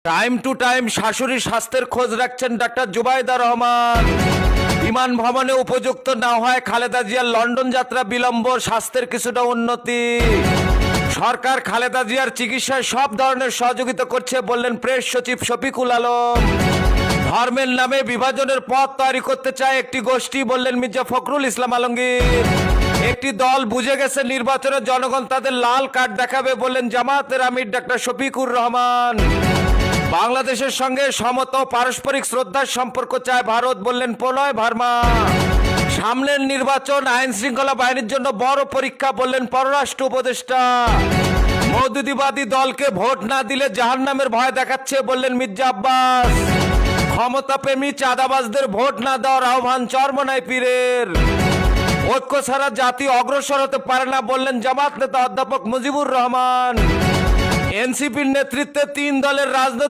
Time to time শাশুড়ির স্বাস্থ্যের খোঁজ রাখছেন ডাক্তার জুবাইদা রহমান। বিমান ভ্রমণে উপযুক্ত না হয় খালেদা জিয়ার লন্ডন যাত্রা বিলম্ব, স্বাস্থ্যের কিছুটা উন্নতি। সরকার খালেদা জিয়ার চিকিৎসায় সব ধরনের সহযোগিতা করছে বললেন প্রেস সচিব শফিকুল আলম। ধর্মের নামে বিভাজনের পথ তৈরি করতে চায় একটি গোষ্ঠী বললেন মির্জা ফখরুল ইসলাম আলমগীর। একটি দল বুঝে গেছে নির্বাচনে জনগণ তাদের লাল কার্ড দেখাবে বললেন জামায়াতের আমির ডাক্তার শফিকুর রহমান। বাংলাদেশের সঙ্গে সমত পারস্পরিক শ্রদ্ধার সম্পর্ক চায় ভারত বললেন প্রণয় ভার্মা। সামনের নির্বাচন আইন শৃঙ্খলা বাহিনীর জন্য বড় পরীক্ষা বললেন পররাষ্ট্র উপদেষ্টা। মওদুদিবাদী দলকে ভোট না দিলে জাহান্নামের ভয় দেখাচ্ছে বললেন মির্জা আব্বাস। ক্ষমতাপ্রেমী চাঁদাবাজদের ভোট না দেওয়ার আহ্বান চরমনাই পীরের। ঐক্য ছাড়া জাতি অগ্রসর হতে পারে না বললেন জামাত নেতা অধ্যাপক মুজিবুর রহমান। এনসিপির নেতৃত্বে 3 দলের রাজনৈতিক